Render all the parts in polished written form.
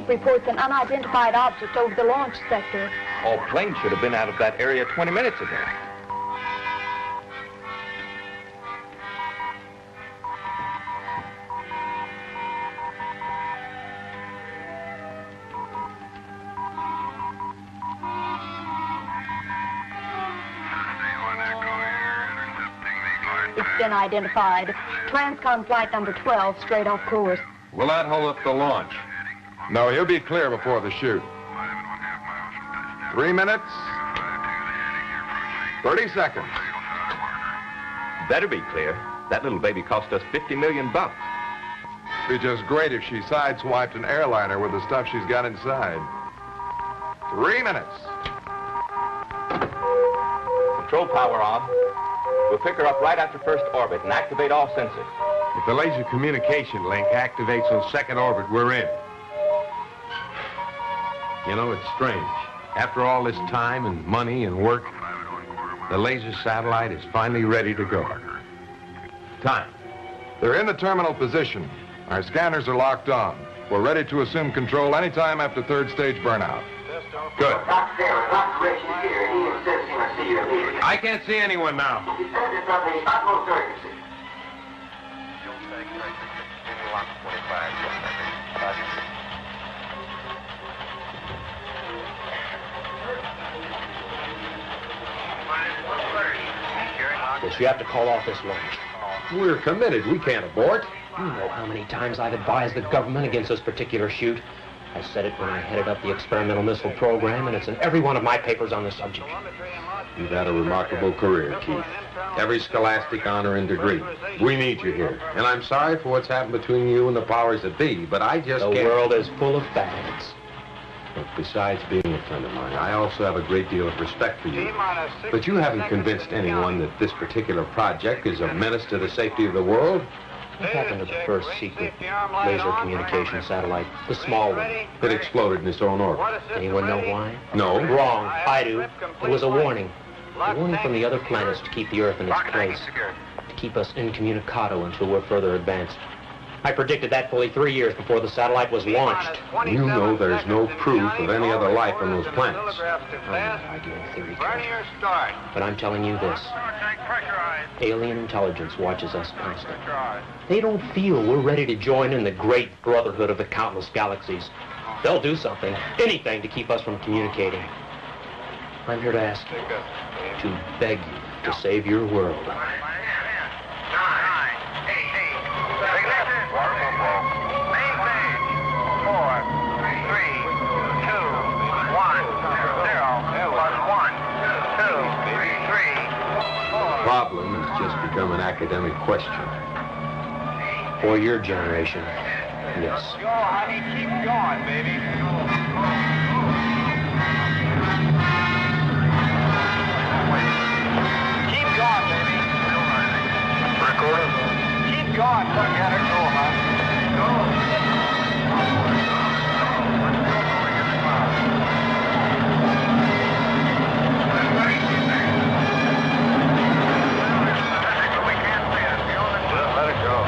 Chief reports an unidentified object over the launch sector. All planes should have been out of that area 20 minutes ago. It's been identified. Transcon flight number 12, straight off course. Will that hold up the launch? No, he'll be clear before the shoot. 3 minutes. 30 seconds. Better be clear. That little baby cost us $50 million. Be just great if she sideswiped an airliner with the stuff she's got inside. 3 minutes. Control power on. We'll pick her up right after first orbit and activate all sensors. If the laser communication link activates on second orbit, we're in. You know, it's strange. After all this time and money and work, the laser satellite is finally ready to go. Time. They're in the terminal position. Our scanners are locked on. We're ready to assume control anytime after third stage burnout. Good. Dr. Taylor, Dr. Rich is here. He insists he must see you immediately. I can't see anyone now. He says it's of the utmost urgency. Yes, you have to call off this launch. We're committed. We can't abort. You know how many times I've advised the government against this particular shoot. I said it when I headed up the experimental missile program, and it's in every one of my papers on the subject. You've had a remarkable career, Keith. Every scholastic honor and degree. We need you here. And I'm sorry for what's happened between you and the powers that be, but I just can't... The world is full of fads. Look, besides being a friend of mine, I also have a great deal of respect for you. But you haven't convinced anyone that this particular project is a menace to the safety of the world. What happened to the first secret laser communication satellite, the small one? It exploded in its own orbit. Anyone know why? No. Wrong. I do. It was a warning. A warning from the other planets to keep the Earth in its place. To keep us incommunicado until we're further advanced. I predicted that fully 3 years before the satellite was launched. You know there's no proof of any other life on those planets. I'm not arguing theory, Kurt. But I'm telling you this. Alien intelligence watches us constantly. They don't feel we're ready to join in the great brotherhood of the countless galaxies. They'll do something, anything, to keep us from communicating. I'm here to ask you, to beg you to save your world. The problem has just become an academic question. For your generation, yes. Go, honey, keep going, baby. Keep going, baby. Recording. Keep going. Look at her go, huh? Go. Let it go.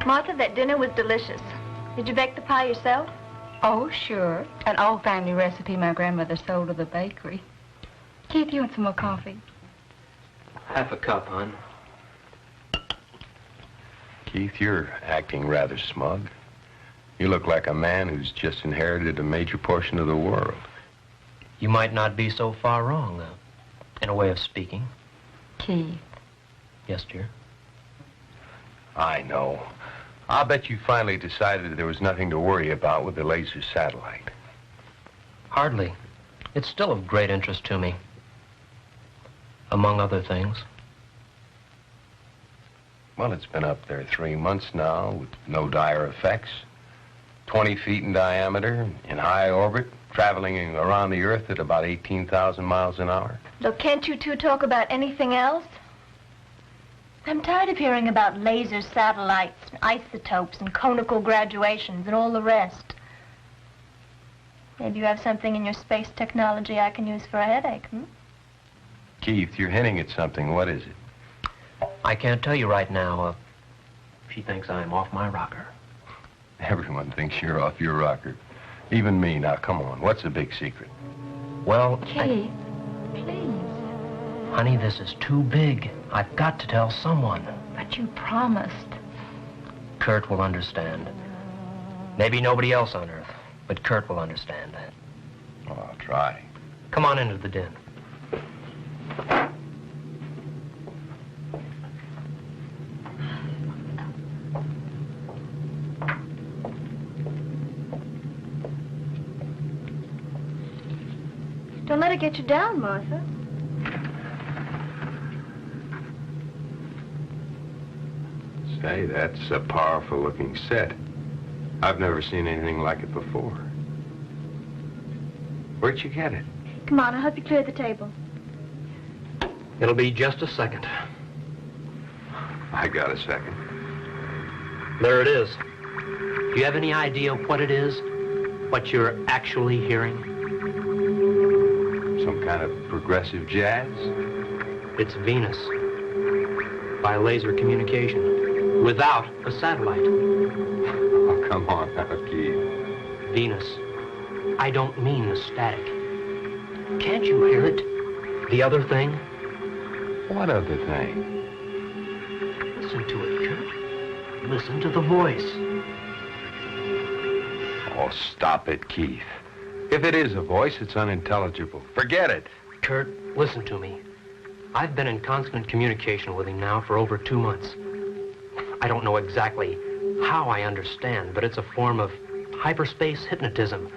Martha, that dinner was delicious. Did you bake the pie yourself? Oh, sure. An old family recipe my grandmother sold to the bakery. Keith, you want some more coffee? Half a cup, hon. Keith, you're acting rather smug. You look like a man who's just inherited a major portion of the world. You might not be so far wrong, in a way of speaking. Keith. Yes, dear. I know. I'll bet you finally decided there was nothing to worry about with the laser satellite. Hardly. It's still of great interest to me. Among other things. Well, it's been up there 3 months now with no dire effects. 20 feet in diameter, in high orbit, traveling around the Earth at about 18,000 miles an hour. Look, can't you two talk about anything else? I'm tired of hearing about laser satellites, and isotopes, and conical graduations, and all the rest. Maybe you have something in your space technology I can use for a headache, hmm? Keith, you're hinting at something. What is it? I can't tell you right now. She thinks I'm off my rocker. Everyone thinks you're off your rocker. Even me. Now, come on. What's the big secret? Well, Keith, please. Honey, this is too big. I've got to tell someone. But you promised. Kurt will understand. Maybe nobody else on Earth, but Kurt will understand. Oh, I'll try. Come on into the den. Don't let it get you down, Martha. Say, that's a powerful-looking set. I've never seen anything like it before. Where'd you get it? Come on, I'll help you clear the table. It'll be just a second. I got a second. There it is. Do you have any idea what it is? What you're actually hearing? Some kind of progressive jazz? It's Venus. By laser communication. Without a satellite. Oh, come on now, Keith. Venus. I don't mean the static. Can't you hear it? The other thing? What other thing? Listen to it, Kurt. Listen to the voice. Oh, stop it, Keith. If it is a voice, it's unintelligible. Forget it. Kurt, listen to me. I've been in constant communication with him now for over 2 months. I don't know exactly how I understand, but it's a form of hyperspace hypnotism.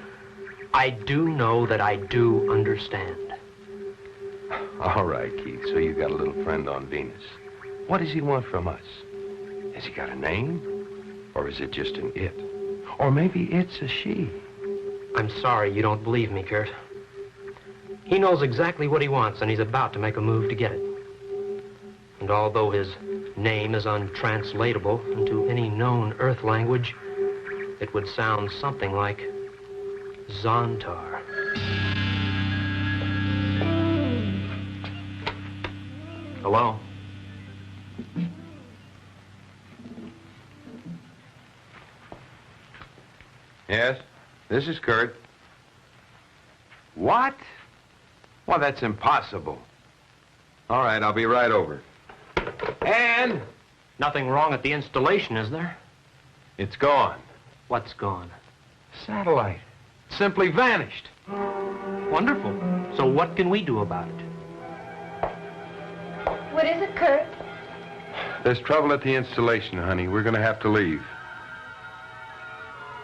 I do know that I do understand. All right, Keith, so you got a little friend on Venus. What does he want from us? Has he got a name? Or is it just an it? Or maybe it's a she? I'm sorry you don't believe me, Kurt. He knows exactly what he wants, and he's about to make a move to get it. And although his name is untranslatable into any known Earth language, it would sound something like Zontar. Hello? Yes, this is Kurt. What? Well, that's impossible. All right, I'll be right over. And Nothing wrong at the installation, is there? it's gone. What's gone? Satellite. Simply vanished. Wonderful. So what can we do about it? What is it, Kurt? There's trouble at the installation, honey. We're going to have to leave.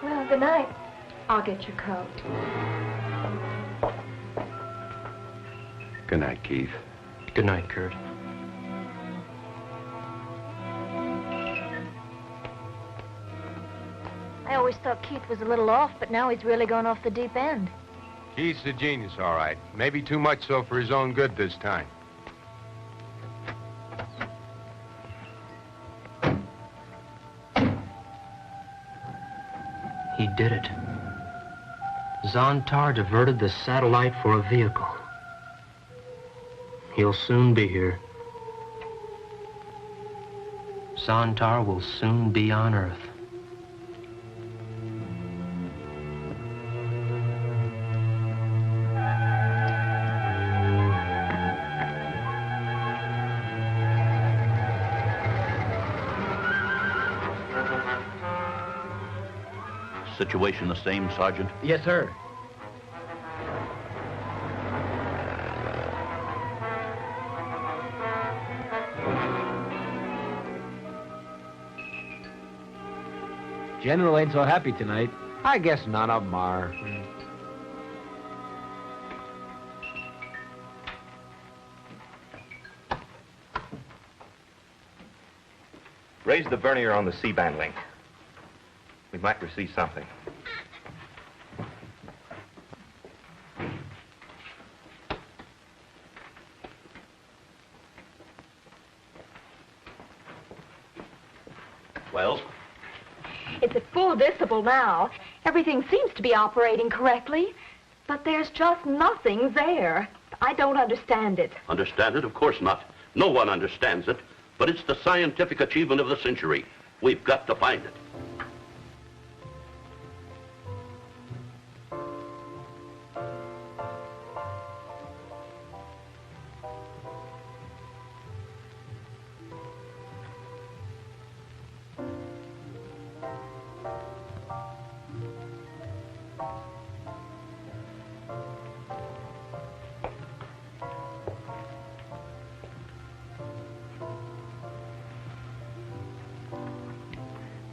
Well, good night. I'll get your coat. Good night, Keith. Good night, Kurt. I always thought Keith was a little off, but now he's really gone off the deep end. Keith's a genius, all right. Maybe too much so for his own good this time. He did it. Zontar diverted the satellite for a vehicle. He'll soon be here. Zantar will soon be on Earth. Situation the same, Sergeant? Yes, sir. General ain't so happy tonight. I guess none of them are. Raise the vernier on the C-band link. We might receive something. Well? It's at full decibel now. Everything seems to be operating correctly, but there's just nothing there. I don't understand it. Understand it? Of course not. No one understands it. But it's the scientific achievement of the century. We've got to find it.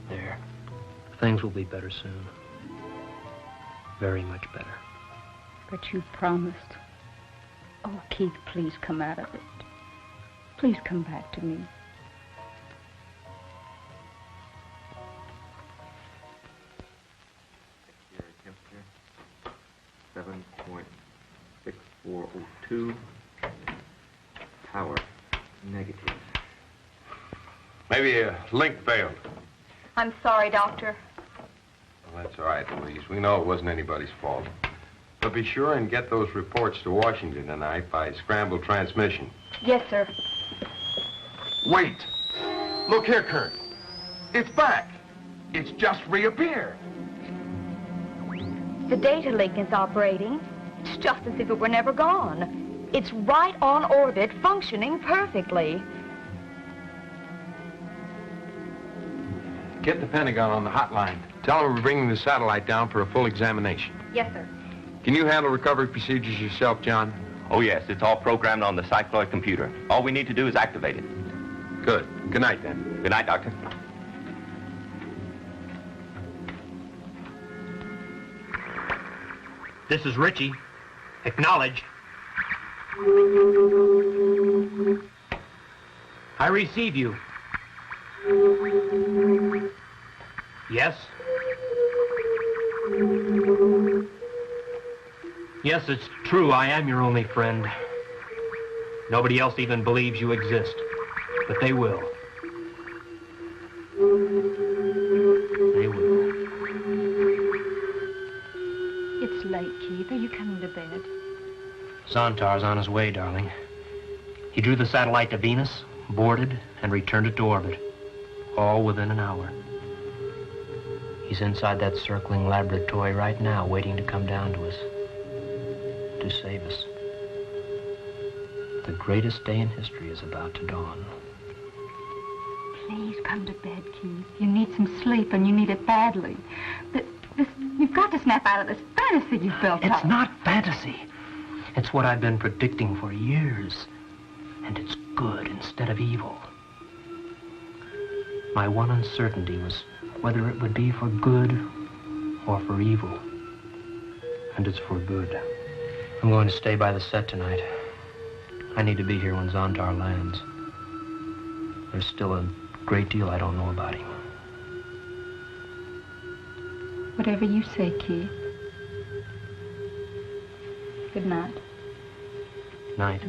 There. Things will be better soon. Very much better. But you promised. Oh, Keith, please come out of it. Please come back to me. Temperature 7.6402. Power negative. Maybe a link failed. I'm sorry, Doctor. Well, that's all right, Louise. We know it wasn't anybody's fault. But be sure and get those reports to Washington tonight by scrambled transmission. Yes, sir. Wait. Look here, Kurt. It's back. It's just reappeared. The data link is operating. It's just as if it were never gone. It's right on orbit, functioning perfectly. Get the Pentagon on the hotline. Tell them we're bringing the satellite down for a full examination. Yes, sir. Can you handle recovery procedures yourself, John? Oh, yes. It's all programmed on the cycloid computer. All we need to do is activate it. Good. Good night, then. Good night, Doctor. This is Richie. Acknowledge. I receive you. Yes? Yes, it's true. I am your only friend. Nobody else even believes you exist. But they will. They will. It's late, Keith. Are you coming to bed? Zontar's on his way, darling. He drew the satellite to Venus, boarded, and returned it to orbit. All within an hour. He's inside that circling laboratory right now, waiting to come down to us. To save us. The greatest day in history is about to dawn. Please come to bed, Keith. You need some sleep, and you need it badly. You've got to snap out of this fantasy you've built up. It's not fantasy. It's what I've been predicting for years. And it's good instead of evil. My one uncertainty was whether it would be for good or for evil. And it's for good. I'm going to stay by the set tonight. I need to be here when Zontar lands. There's still a great deal I don't know about him. Whatever you say, Keith. Good night. Night.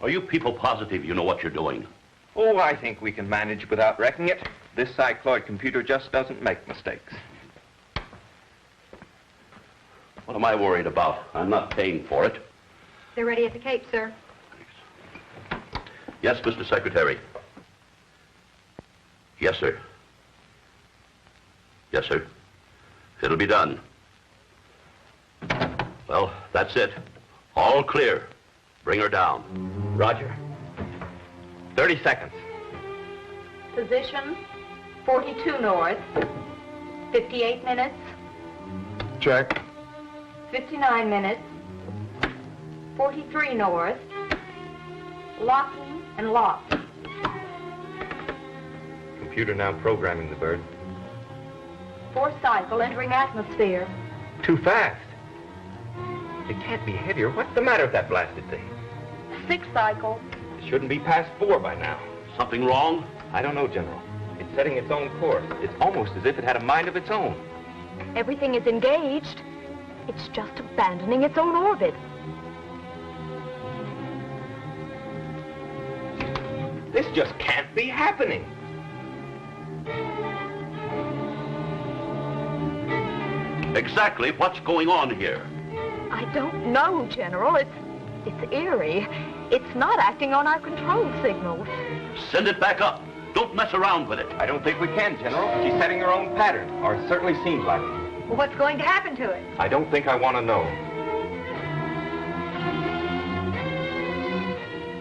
Are you people positive you know what you're doing? Oh, I think we can manage without wrecking it. This cycloid computer just doesn't make mistakes. What am I worried about? I'm not paying for it. They're ready at the Cape, sir. Yes, Mr. Secretary. Yes, sir. Yes, sir. It'll be done. Well, that's it. All clear. Bring her down. Roger. 30 seconds. Position 42 north. 58 minutes. Check. 59 minutes. 43 north. Locking and locked. Computer now programming the bird. 4th cycle entering atmosphere. Too fast. It can't be heavier. What's the matter with that blasted thing? 6th cycle. It shouldn't be past 4 by now. Something wrong? I don't know, General. It's setting its own course. It's almost as if it had a mind of its own. Everything is engaged. It's just abandoning its own orbit. This just can't be happening. Exactly what's going on here? I don't know, General. It's eerie. It's not acting on our control signals. Send it back up. Don't mess around with it. I don't think we can, General. She's setting her own pattern, or it certainly seems like it. Well, what's going to happen to it? I don't think I want to know.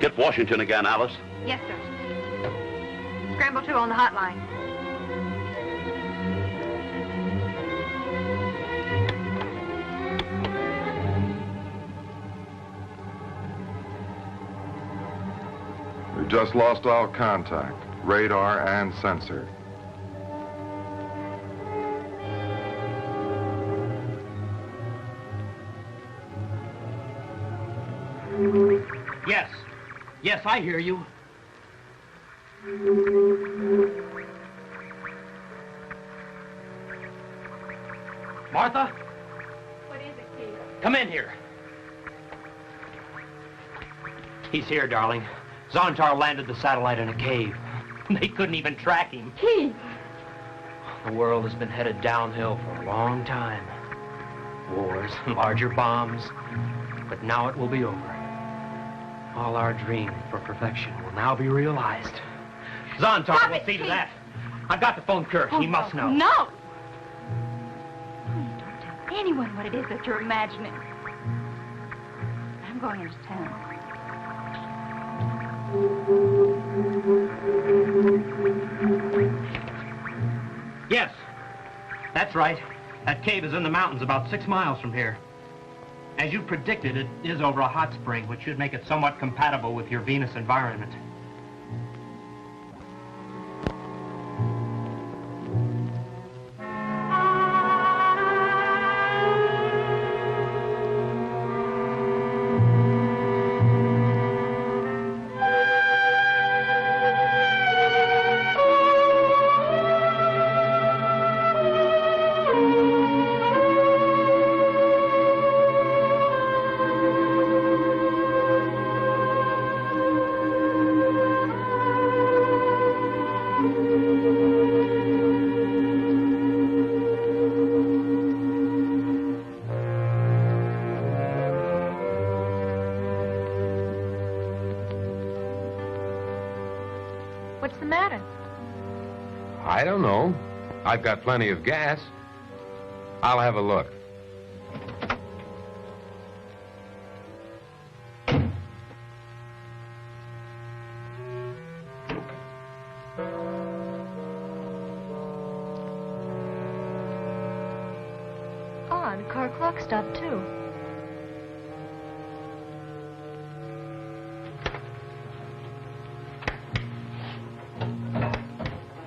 Get Washington again, Alice. Yes, sir. Scramble 2 on the hotline. We've just lost all contact, radar and sensor. Yes. Yes, I hear you. Martha? What is it, Keith? Come in here. He's here, darling. Zontar landed the satellite in a cave. They couldn't even track him. Keith! The world has been headed downhill for a long time. Wars, larger bombs. But now it will be over. All our dreams for perfection will now be realized. Zontar will see to that. I've got to phone Kurt. He must know. No! Please don't tell anyone what it is that you're imagining. I'm going into town. Yes, that's right. That cave is in the mountains about 6 miles from here. As you predicted, it is over a hot spring, which should make it somewhat compatible with your Venus environment. What's the matter? I don't know. I've got plenty of gas. I'll have a look. Odd, car clock stopped too.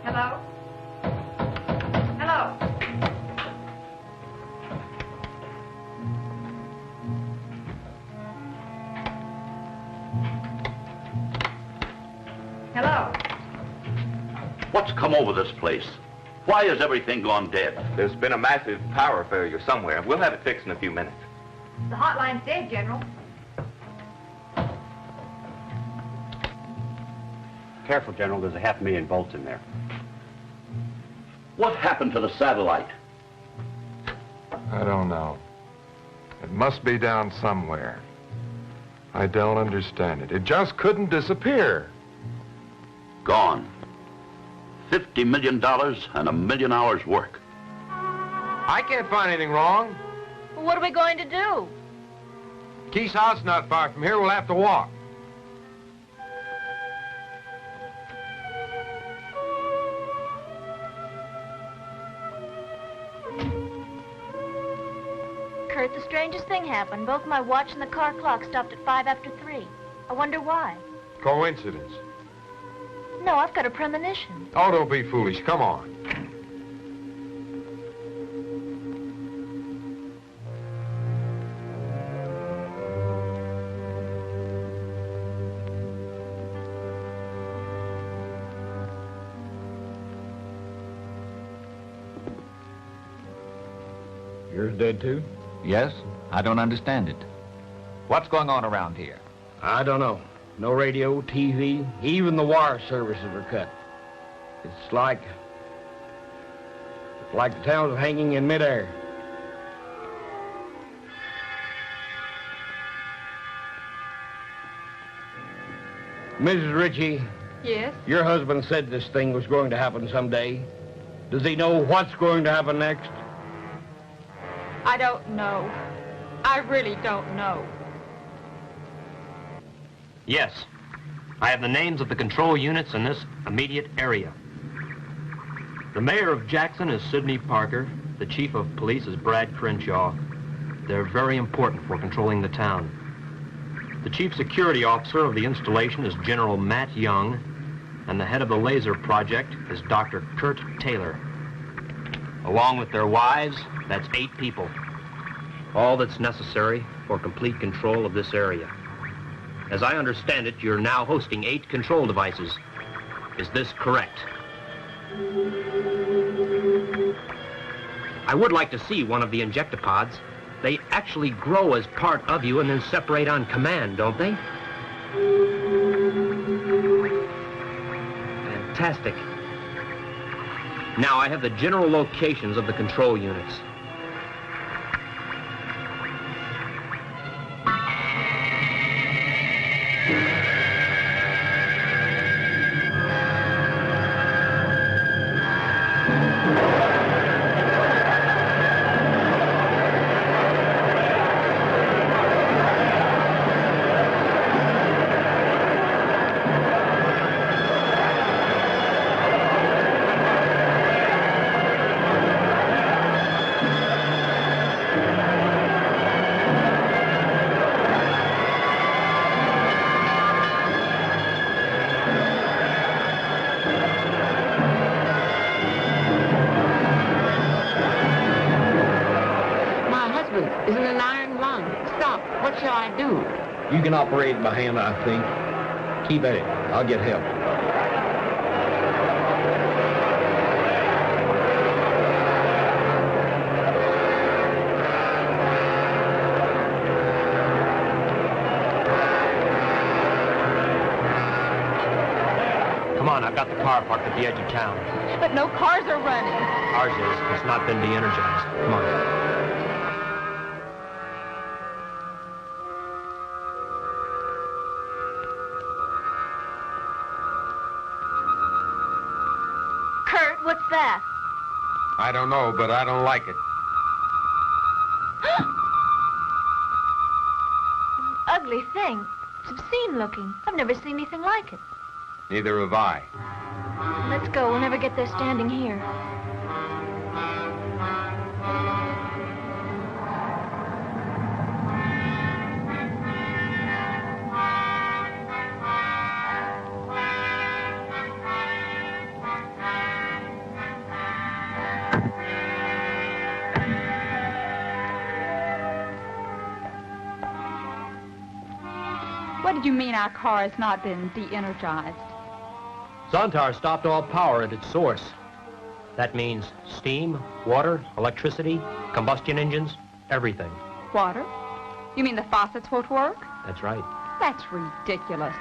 Hello? Hello? Hello? What's come over this place? Why has everything gone dead? There's been a massive power failure somewhere. We'll have it fixed in a few minutes. The hotline's dead, General. Careful, General. There's a 500,000 volts in there. What happened to the satellite? I don't know. It must be down somewhere. I don't understand it. It just couldn't disappear. Gone. $50 million and 1,000,000 hours work. I can't find anything wrong. Well, what are we going to do? Keith's house not far from here. We'll have to walk. Kurt, the strangest thing happened. Both my watch and the car clock stopped at 5 after 3. I wonder why. Coincidence. No, I've got a premonition. Oh, don't be foolish. Come on. Yours dead, too? Yes. I don't understand it. What's going on around here? I don't know. No radio, TV, even the wire services are cut. It's like the town's hanging in midair. Mrs. Ritchie. Yes? Your husband said this thing was going to happen someday. Does he know what's going to happen next? I don't know. I really don't know. Yes. I have the names of the control units in this immediate area. The mayor of Jackson is Sidney Parker. The chief of police is Brad Crenshaw. They're very important for controlling the town. The chief security officer of the installation is General Matt Young, and the head of the laser project is Dr. Kurt Taylor. Along with their wives, that's 8 people. All that's necessary for complete control of this area. As I understand it, you're now hosting 8 control devices. Is this correct? I would like to see one of the injectopods. They actually grow as part of you and then separate on command, don't they? Fantastic. Now I have the general locations of the control units. You can operate it by hand, I think. Keep at it. I'll get help. Come on, I've got the car parked at the edge of town. But no cars are running. Ours is. It's not been de-energized. Come on. What's that? I don't know, but I don't like it. Ugly thing. It's obscene looking. I've never seen anything like it. Neither have I. Let's go. We'll never get there standing here. What did you mean our car has not been de-energized? Zontar stopped all power at its source. That means steam, water, electricity, combustion engines, everything. Water? You mean the faucets won't work? That's right. That's ridiculous.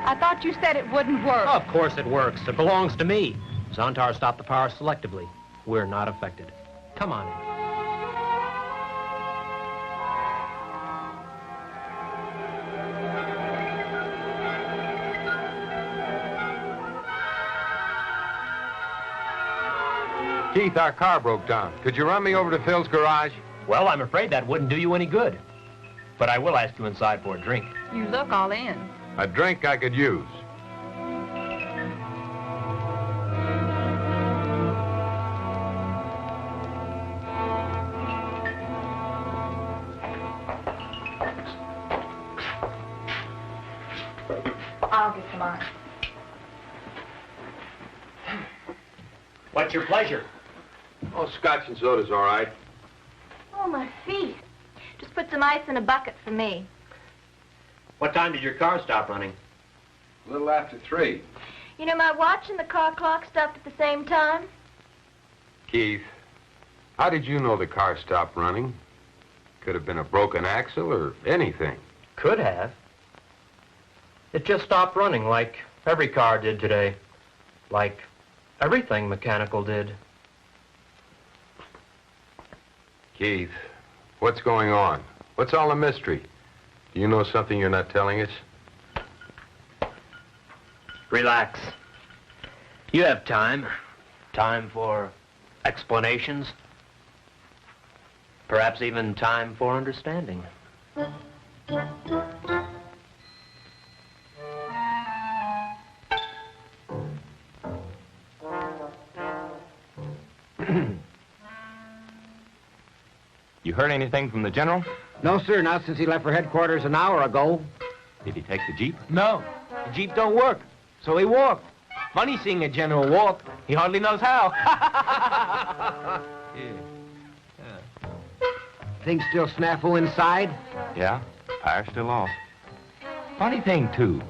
I thought you said it wouldn't work. Of course it works. It belongs to me. Zontar stopped the power selectively. We're not affected. Come on in. Keith, our car broke down. Could you run me over to Phil's garage? Well, I'm afraid that wouldn't do you any good. But I will ask you inside for a drink. You look all in. A drink I could use. I'll get some ice. What's your pleasure? Oh, scotch and soda's all right. Oh, my feet. Just put some ice in a bucket for me. What time did your car stop running? A little after 3. You know, my watch and the car clock stopped at the same time. Keith, how did you know the car stopped running? Could have been a broken axle or anything. Could have. It just stopped running like every car did today. Like everything mechanical did. Keith, what's going on? What's all the mystery? Do you know something you're not telling us? Relax. You have time. Time for explanations. Perhaps even time for understanding. You heard anything from the General? No, sir, not since he left for headquarters an hour ago. Did he take the Jeep? No, the Jeep don't work, so he walked. Funny seeing a general walk. He hardly knows how. Things still snafu inside? Yeah, power's still off. Funny thing, too.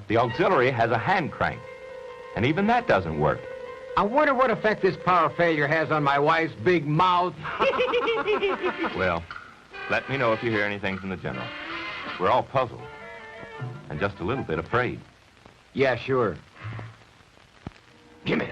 The auxiliary has a hand crank, and even that doesn't work. I wonder what effect this power failure has on my wife's big mouth. Well, let me know if you hear anything from the General. We're all puzzled, and just a little bit afraid. Yeah, sure. Gimme.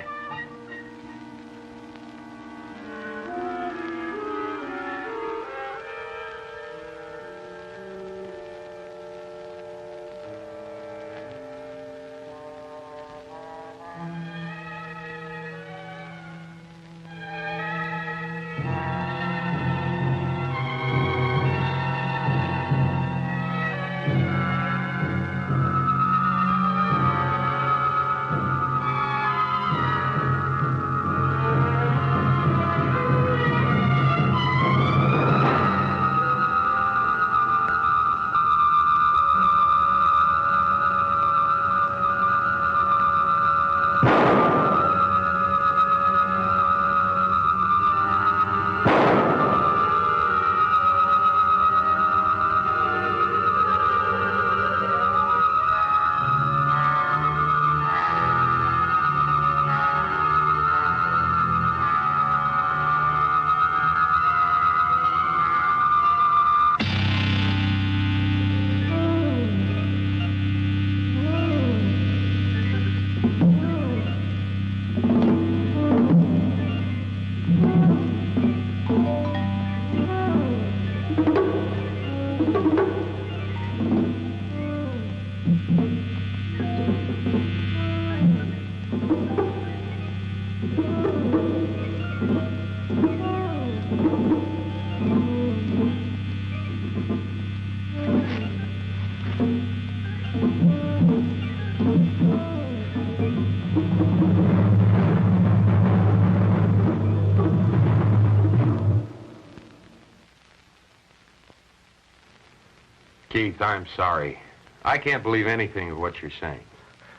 Keith, I'm sorry. I can't believe anything of what you're saying.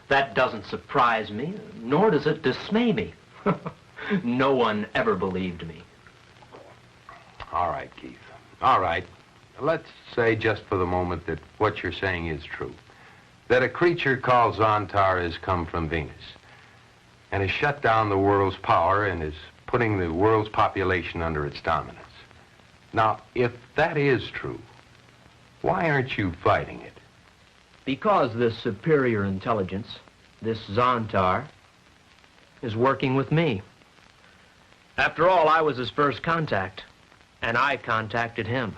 That doesn't surprise me, nor does it dismay me. No one ever believed me. All right, Keith. All right. Let's say just for the moment that what you're saying is true. That a creature called Zontar has come from Venus and has shut down the world's power and is putting the world's population under its dominance. Now, if that is true, why aren't you fighting it? Because this superior intelligence, this Zontar, is working with me. After all, I was his first contact, and I contacted him.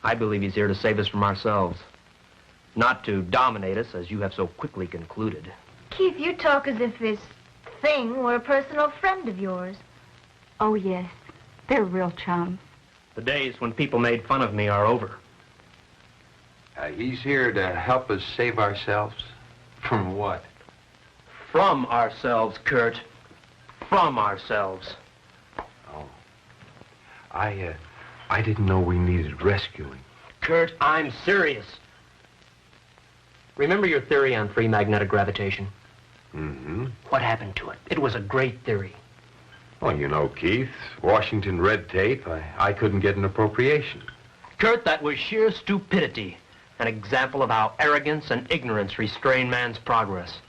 I believe he's here to save us from ourselves, not to dominate us, as you have so quickly concluded. Keith, you talk as if this thing were a personal friend of yours. Oh, yes. They're real chums. The days when people made fun of me are over. He's here to help us save ourselves. From what? From ourselves, Kurt. From ourselves. Oh. I didn't know we needed rescuing. Kurt, I'm serious. Remember your theory on free magnetic gravitation? Mm-hmm. What happened to it? It was a great theory. Well, you know, Keith, Washington red tape, I couldn't get an appropriation. Kurt, that was sheer stupidity. An example of how arrogance and ignorance restrain man's progress.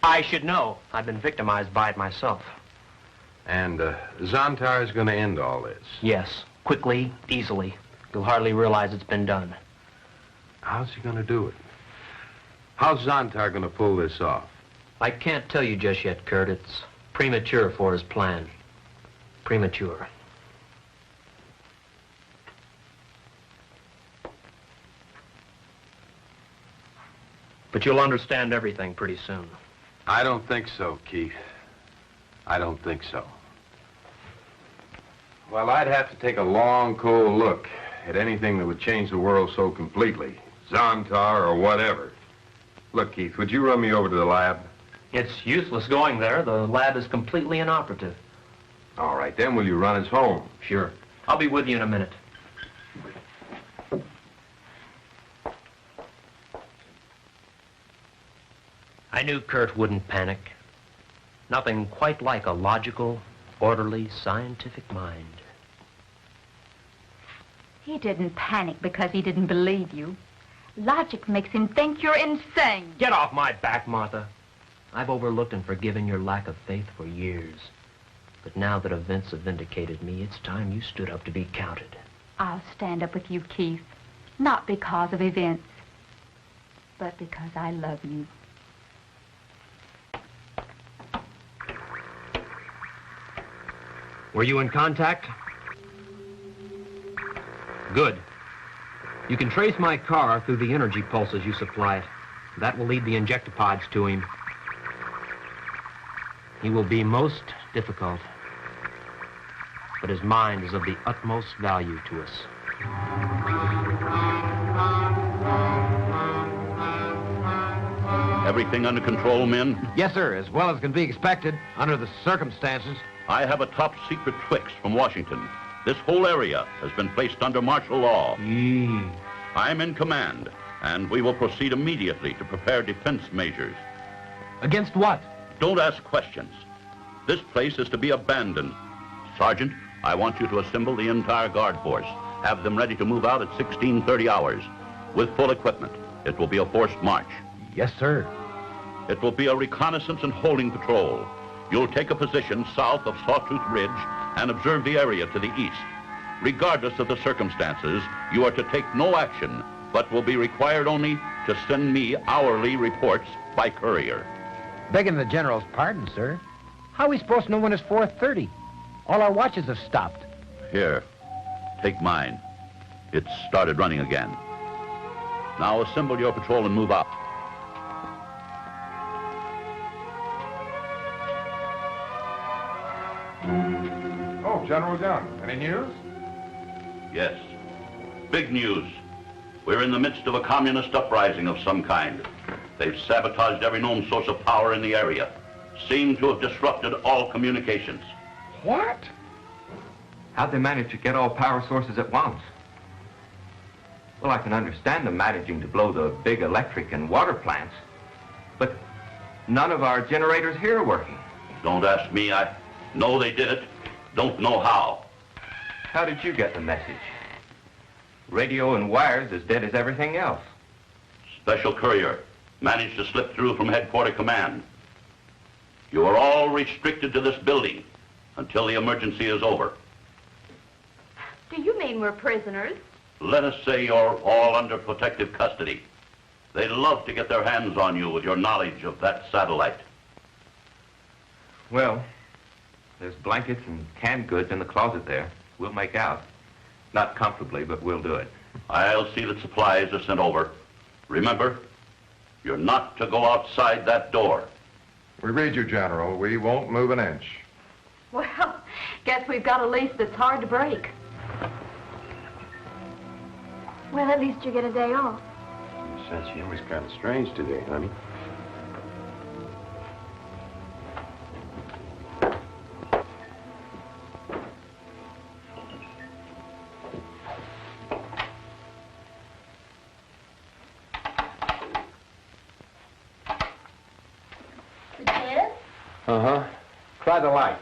I should know. I've been victimized by it myself. And Zantar is going to end all this? Yes, quickly, easily. You'll hardly realize it's been done. How's he going to do it? How's Zontar going to pull this off? I can't tell you just yet, Kurt. It's premature for his plan. Premature. But you'll understand everything pretty soon. I don't think so, Keith. I don't think so. Well, I'd have to take a long, cold look at anything that would change the world so completely. Zontar or whatever. Look, Keith, would you run me over to the lab? It's useless going there. The lab is completely inoperative. All right, then will you run us home? Sure. I'll be with you in a minute. I knew Kurt wouldn't panic. Nothing quite like a logical, orderly, scientific mind. He didn't panic because he didn't believe you. Logic makes him think you're insane. Get off my back, Martha. I've overlooked and forgiven your lack of faith for years. But now that events have vindicated me, it's time you stood up to be counted. I'll stand up with you, Keith. Not because of events, but because I love you. Were you in contact? Good. You can trace my car through the energy pulses you supply it. That will lead the injectopods to him. He will be most difficult, but his mind is of the utmost value to us. Everything under control, men? Yes, sir, as well as can be expected under the circumstances. I have a top-secret fix from Washington. This whole area has been placed under martial law. I'm in command, and we will proceed immediately to prepare defense measures. Against what? Don't ask questions. This place is to be abandoned. Sergeant, I want you to assemble the entire guard force. Have them ready to move out at 16:30 hours with full equipment. It will be a forced march. Yes, sir. It will be a reconnaissance and holding patrol. You'll take a position south of Sawtooth Ridge and observe the area to the east. Regardless of the circumstances, you are to take no action, but will be required only to send me hourly reports by courier. Begging the General's pardon, sir. How are we supposed to know when it's 4:30? All our watches have stopped. Here, take mine. It's started running again. Now assemble your patrol and move out. Oh, General Young, any news? Yes. Big news. We're in the midst of a communist uprising of some kind. They've sabotaged every known source of power in the area. Seem to have disrupted all communications. What? How'd they manage to get all power sources at once? Well, I can understand them managing to blow the big electric and water plants, but none of our generators here are working. Don't ask me. I know they did it. Don't know how. How did you get the message? Radio and wires as dead as everything else. Special courier managed to slip through from headquarter command. You are all restricted to this building until the emergency is over. Do you mean we're prisoners? Let us say you're all under protective custody. They'd love to get their hands on you with your knowledge of that satellite. Well, there's blankets and canned goods in the closet there. We'll make out. Not comfortably, but we'll do it. I'll see that supplies are sent over. Remember, you're not to go outside that door. We read you, General. We won't move an inch. Well, guess we've got a lease that's hard to break. Well, at least you get a day off. Your sense of humor's kind of strange today, honey. The kids? Uh-huh. Try the lights.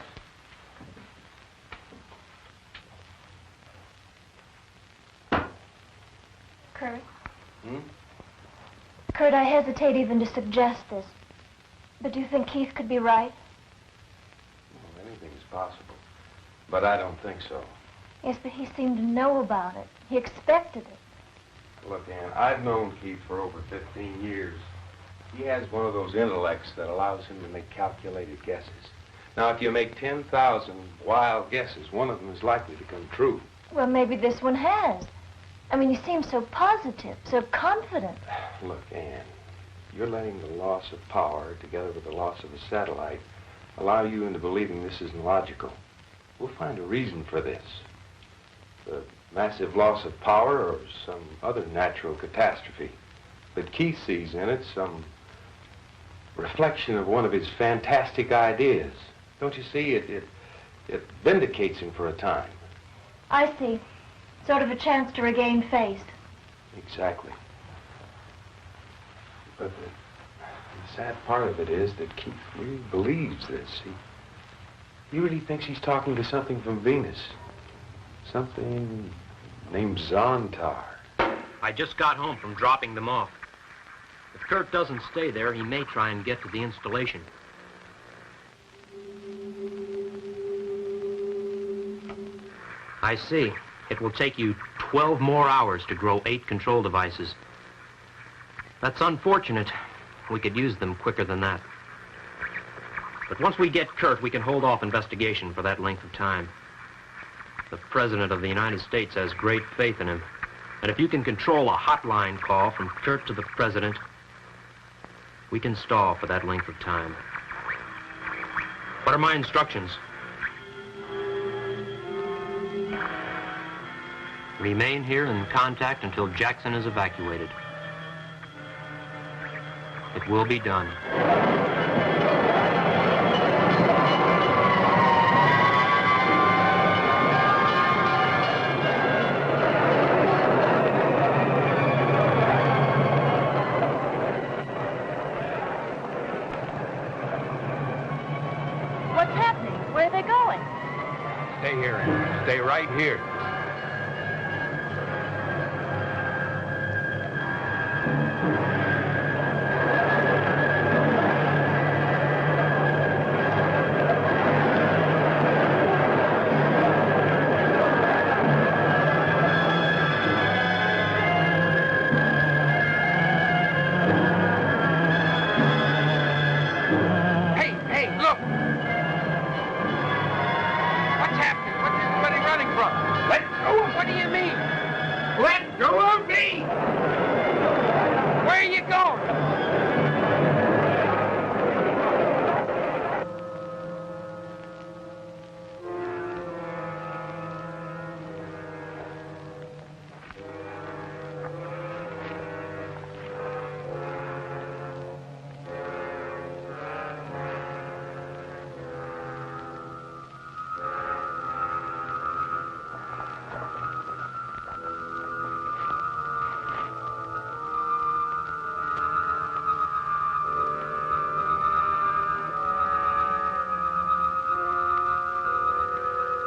Kurt. Hmm? Kurt, I hesitate even to suggest this. But do you think Keith could be right? Well, anything's possible. But I don't think so. Yes, but he seemed to know about it. He expected it. Look, Ann, I've known Keith for over 15 years. He has one of those intellects that allows him to make calculated guesses. Now, if you make 10,000 wild guesses, one of them is likely to come true. Well, maybe this one has. I mean, you seem so positive, so confident. Look, Ann, you're letting the loss of power, together with the loss of a satellite, allow you into believing this isn't logical. We'll find a reason for this. The massive loss of power or some other natural catastrophe. But Keith sees in it some reflection of one of his fantastic ideas. Don't you see? It vindicates him for a time. I see. Sort of a chance to regain face. Exactly. But the sad part of it is that Keith really believes this. He really thinks he's talking to something from Venus. Something named Zontar. I just got home from dropping them off. If Kurt doesn't stay there, he may try and get to the installation. I see. It will take you 12 more hours to grow 8 control devices. That's unfortunate. We could use them quicker than that. But once we get Kurt, we can hold off investigation for that length of time. The President of the United States has great faith in him. And if you can control a hotline call from Kurt to the President, we can stall for that length of time. What are my instructions? Remain here in contact until Jackson is evacuated. It will be done. What's happening? Where are they going? Stay here, Ann. Stay right here.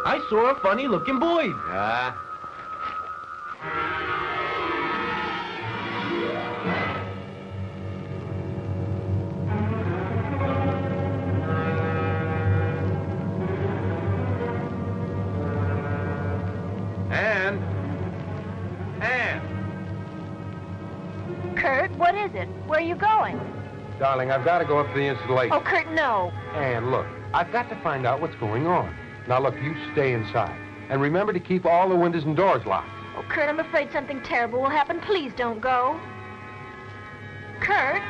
I saw a funny-looking boy. Ah. What is it? Where are you going? Darling, I've got to go up to the installation. Oh, Kurt, no. And look, I've got to find out what's going on. Now, look, you stay inside. And remember to keep all the windows and doors locked. Oh, Kurt, I'm afraid something terrible will happen. Please don't go. Kurt?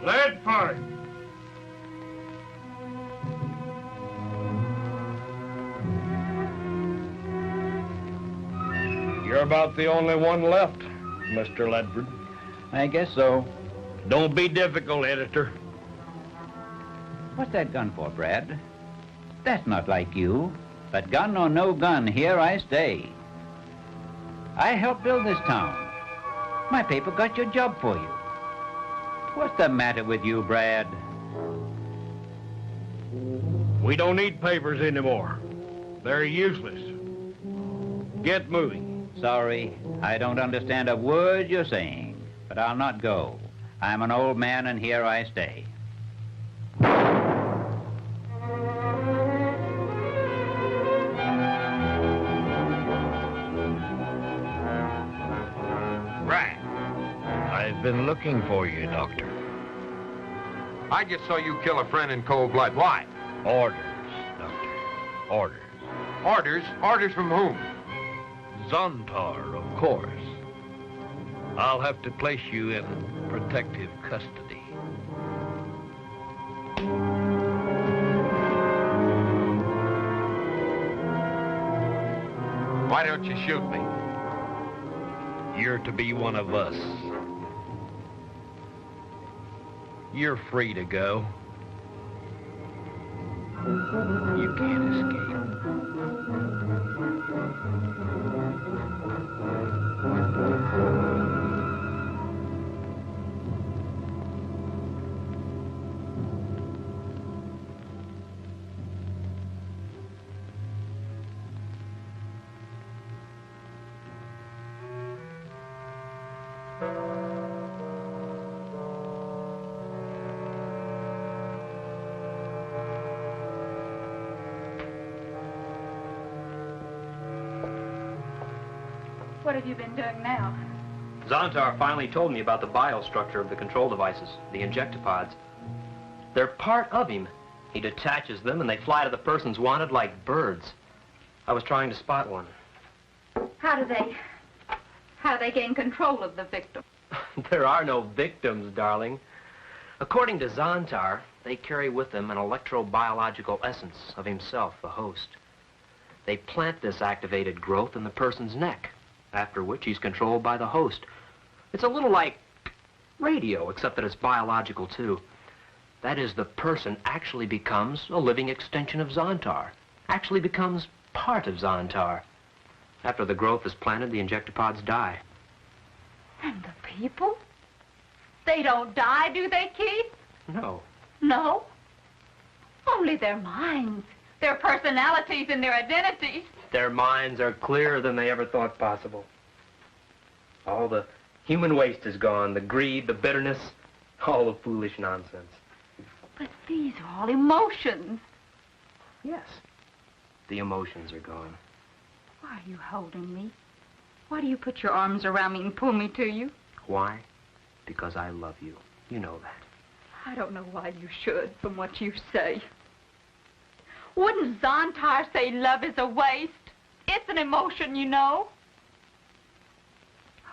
Lead pipe. You're about the only one left, Mr. Ledford. I guess so. Don't be difficult, editor. What's that gun for, Brad? That's not like you. But gun or no gun, here I stay. I helped build this town. My paper got your job for you. What's the matter with you, Brad? We don't need papers anymore. They're useless. Get moving. Sorry, I don't understand a word you're saying, but I'll not go. I'm an old man, and here I stay. Right. I've been looking for you, Doctor. I just saw you kill a friend in cold blood. Why? Orders, Doctor. Orders. Orders? Orders from whom? Zontar, of course. I'll have to place you in protective custody. Why don't you shoot me? You're to be one of us. You're free to go. You can't escape. What have you been doing now? Zontar finally told me about the biostructure of the control devices, the injectopods. They're part of him. He detaches them and they fly to the persons wanted like birds. I was trying to spot one. How do they gain control of the victim? There are no victims, darling. According to Zantar, they carry with them an electrobiological essence of himself, the host. They plant this activated growth in the person's neck, after which he's controlled by the host. It's a little like radio, except that it's biological, too. That is, the person actually becomes a living extension of Zontar, actually becomes part of Zontar. After the growth is planted, the injectopods die. And the people? They don't die, do they, Keith? No. No? Only their minds, their personalities, and their identities. Their minds are clearer than they ever thought possible. All the human waste is gone, the greed, the bitterness, all the foolish nonsense. But these are all emotions. Yes, the emotions are gone. Why are you holding me? Why do you put your arms around me and pull me to you? Why? Because I love you. You know that. I don't know why you should, from what you say. Wouldn't Zontar say love is a waste? It's an emotion, you know.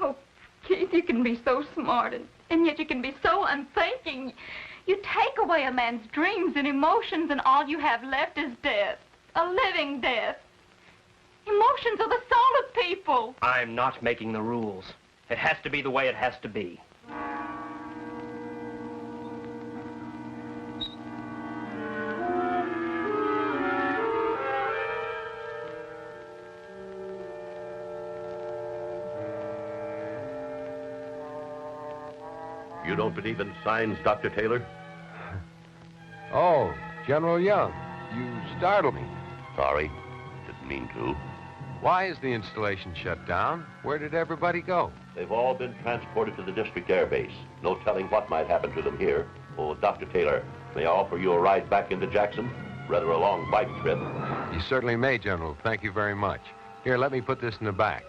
Oh, Keith, you can be so smart, and yet you can be so unthinking. You take away a man's dreams and emotions, and all you have left is death. A living death. Emotions are the soul of people. I'm not making the rules. It has to be the way it has to be. You don't believe in signs, Dr. Taylor? Oh, General Young, you startled me. Sorry. Didn't mean to. Why is the installation shut down? Where did everybody go? They've all been transported to the district air base. No telling what might happen to them here. Oh, Dr. Taylor, may I offer you a ride back into Jackson? Rather a long bike trip. You certainly may, General. Thank you very much. Here, let me put this in the back.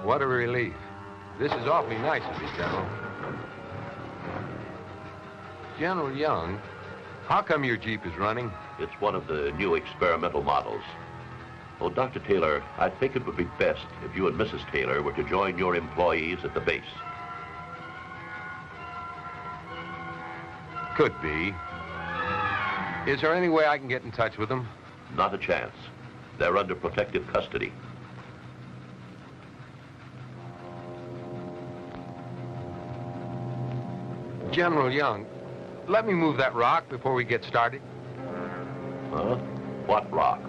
What a relief. This is awfully nice of you, General. General Young, how come your Jeep is running? It's one of the new experimental models. Oh, Dr. Taylor, I think it would be best if you and Mrs. Taylor were to join your employees at the base. Could be. Is there any way I can get in touch with them? Not a chance. They're under protective custody. General Young, let me move that rock before we get started. Huh? What rock?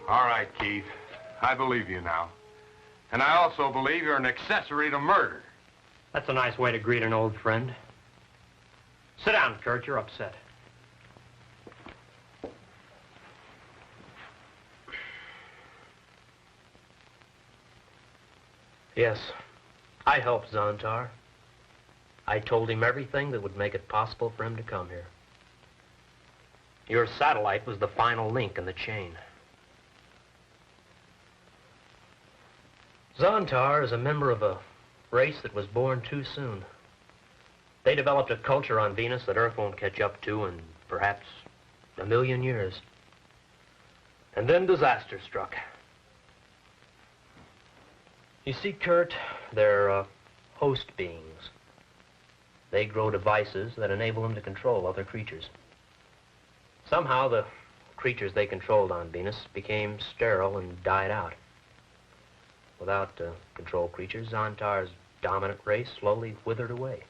All right, Keith. I believe you now. And I also believe you're an accessory to murder. That's a nice way to greet an old friend. Sit down, Kurt. You're upset. Yes, I helped Zantar. I told him everything that would make it possible for him to come here. Your satellite was the final link in the chain. Zontar is a member of a race that was born too soon. They developed a culture on Venus that Earth won't catch up to in perhaps 1,000,000 years. And then disaster struck. You see, Kurt, they're host beings. They grow devices that enable them to control other creatures. Somehow the creatures they controlled on Venus became sterile and died out. Without control creatures, Zontar's dominant race slowly withered away.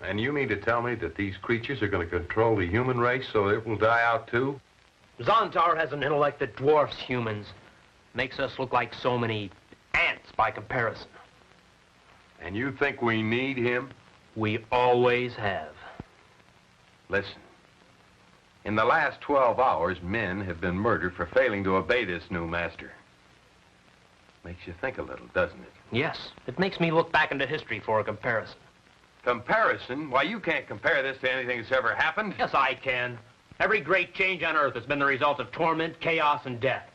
And you mean to tell me that these creatures are going to control the human race so it will die out too? Zontar has an intellect that dwarfs humans. Makes us look like so many ants by comparison. And you think we need him? We always have. Listen. In the last 12 hours, men have been murdered for failing to obey this new master. Makes you think a little, doesn't it? Yes, it makes me look back into history for a comparison. Comparison? Why, you can't compare this to anything that's ever happened. Yes, I can. Every great change on Earth has been the result of torment, chaos, and death.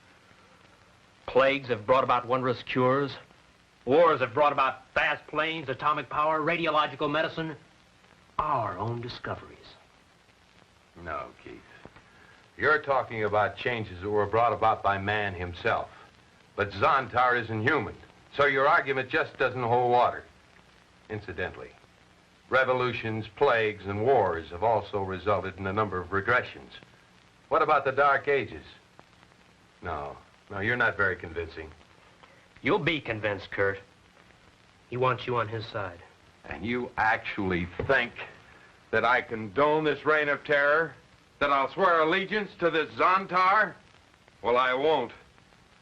Plagues have brought about wondrous cures. Wars have brought about fast planes, atomic power, radiological medicine. Our own discoveries. No, Keith. You're talking about changes that were brought about by man himself. But Zontar isn't human, so your argument just doesn't hold water. Incidentally, revolutions, plagues, and wars have also resulted in a number of regressions. What about the Dark Ages? No, you're not very convincing. You'll be convinced, Kurt. He wants you on his side. And you actually think that I condone this reign of terror? That I'll swear allegiance to this Zantar? Well, I won't.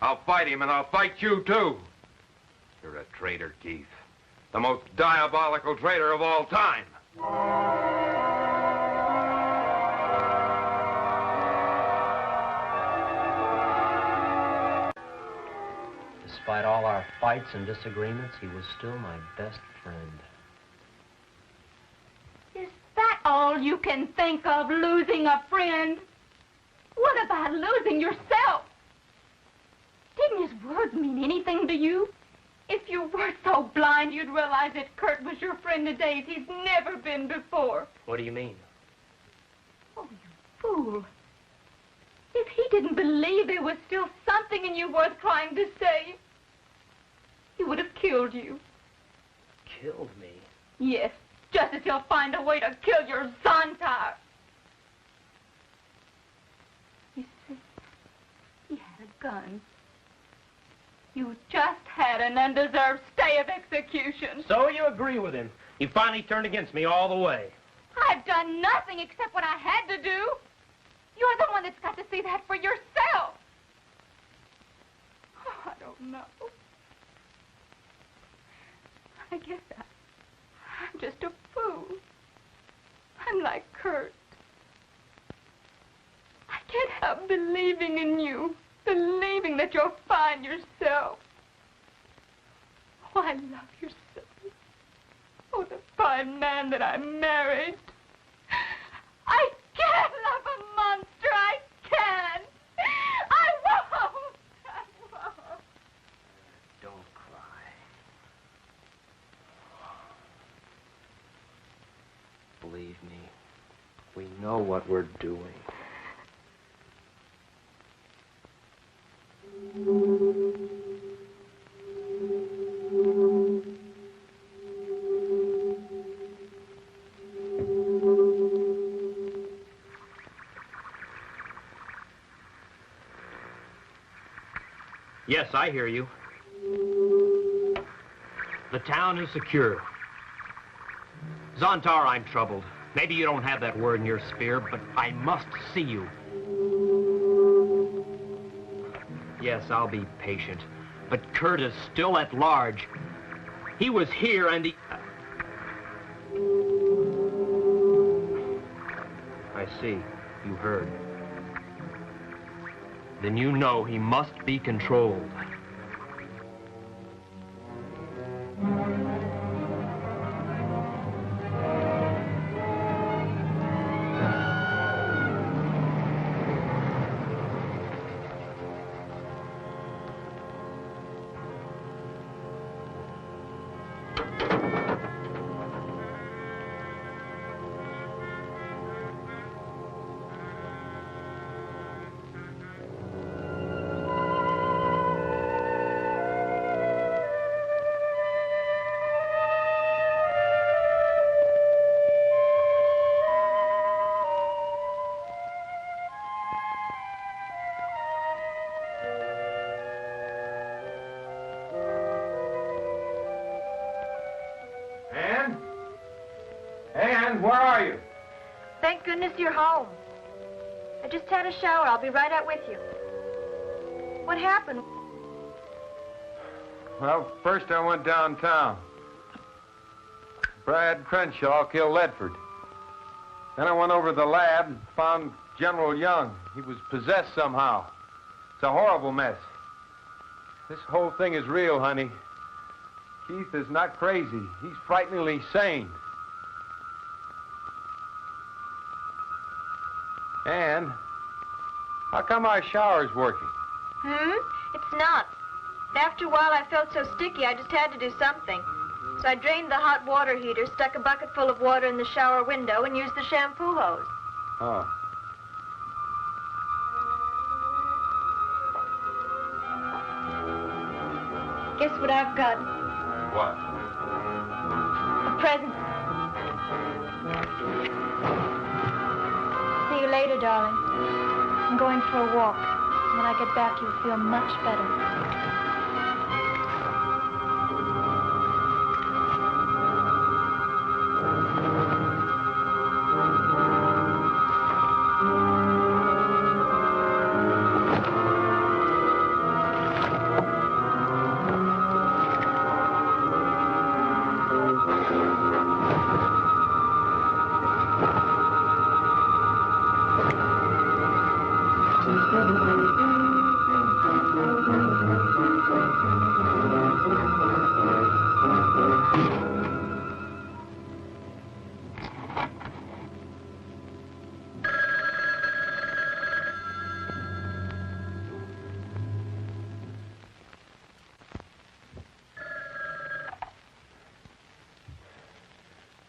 I'll fight him, and I'll fight you, too. You're a traitor, Keith. The most diabolical traitor of all time. Despite all our fights and disagreements, he was still my best friend. Is that all you can think of, losing a friend? What about losing yourself? Didn't his words mean anything to you? If you were so blind, you'd realize that Kurt was your friend in days he's never been before. What do you mean? Oh, you fool. If he didn't believe there was still something in you worth trying to save, he would have killed you. Killed me? Yes, just as he'll find a way to kill your Zontar. You see, he had a gun. You just had an undeserved stay of execution. So you agree with him. You finally turned against me all the way. I've done nothing except what I had to do. You're the one that's got to see that for yourself. Oh, I don't know. I guess I'm just a fool. I'm like Kurt. I can't help believing in you, believing that you'll find yourself. Oh, I love you so. Oh, the fine man that I married. I can't love a monster. I can't. I won't. I won't. Don't cry. Believe me, we know what we're doing. Yes, I hear you. The town is secure. Zontar, I'm troubled. Maybe you don't have that word in your sphere, but I must see you. Yes, I'll be patient. But Kurt is still at large. He was here and he... I see. You heard. Then you know he must be controlled. Ann, where are you? Thank goodness you're home. I just had a shower. I'll be right out with you. What happened? Well, first I went downtown. Brad Crenshaw killed Ledford. Then I went over to the lab and found General Young. He was possessed somehow. It's a horrible mess. This whole thing is real, honey. Keith is not crazy. He's frighteningly sane. Ann, how come our shower's working? It's not. After a while, I felt so sticky, I just had to do something. So I drained the hot water heater, stuck a bucket full of water in the shower window, and used the shampoo hose. Oh. Guess what I've got? What? A present. See you later, darling. I'm going for a walk. When I get back, you'll feel much better.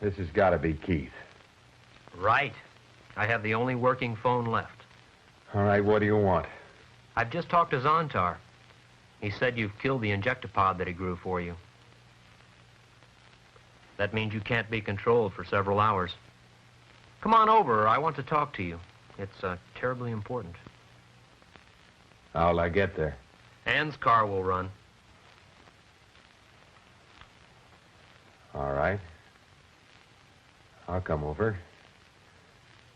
This has got to be Keith. Right. I have the only working phone left. All right, what do you want? I've just talked to Zontar. He said you've killed the injectopod that he grew for you. That means you can't be controlled for several hours. Come on over. I want to talk to you. It's terribly important. How'll I get there? Ann's car will run. All right. I'll come over.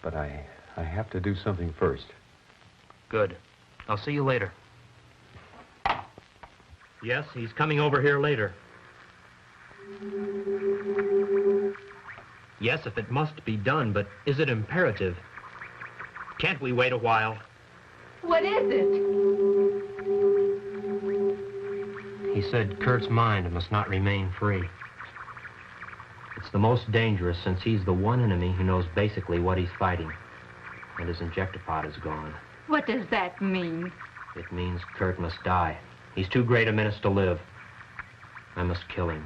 But I have to do something first. Good. I'll see you later. Yes, he's coming over here later. Yes, if it must be done, but is it imperative? Can't we wait a while? What is it? He said Kurt's mind must not remain free. It's the most dangerous since he's the one enemy who knows basically what he's fighting. And his injectopod is gone. What does that mean? It means Kurt must die. He's too great a menace to live. I must kill him.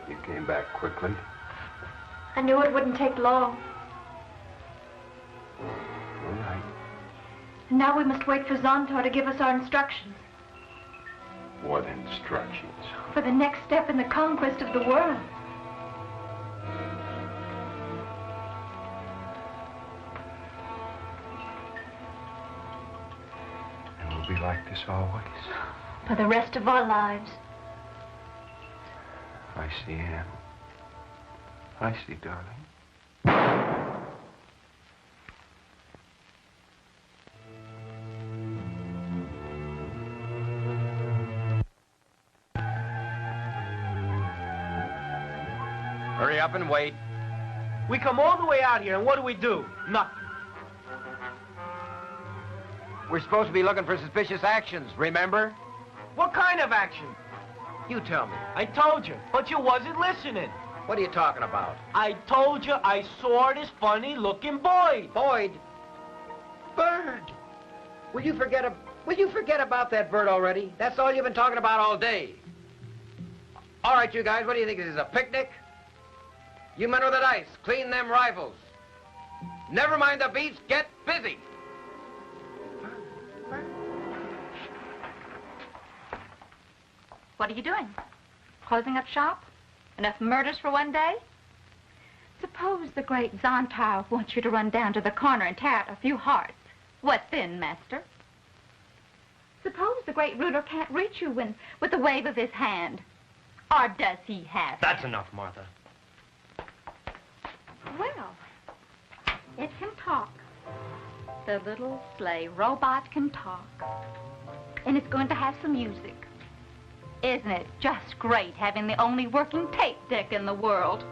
You came back quickly. I knew it wouldn't take long. All right. And now we must wait for Zontar to give us our instructions. What instructions? For the next step in the conquest of the world. And we'll be like this always. For the rest of our lives. I see, Ann. I see, darling. Hurry up and wait. We come all the way out here, and what do? Nothing. We're supposed to be looking for suspicious actions, remember? What kind of action? You tell me. I told you, but you wasn't listening. What are you talking about? I told you I saw this funny-looking Boyd. Boyd? Bird! Will you forget about that bird already? That's all you've been talking about all day. All right, you guys, what do you think? This is a picnic? You men with the dice, clean them rifles. Never mind the beats, get busy. What are you doing? Closing up shop? Enough murders for one day? Suppose the great Zantar wants you to run down to the corner and tear out a few hearts. What then, master? Suppose the great ruler can't reach you with a wave of his hand. Or does he have to? That's enough, Martha. Well, it can talk. The little sleigh robot can talk. And it's going to have some music. Isn't it just great having the only working tape deck in the world?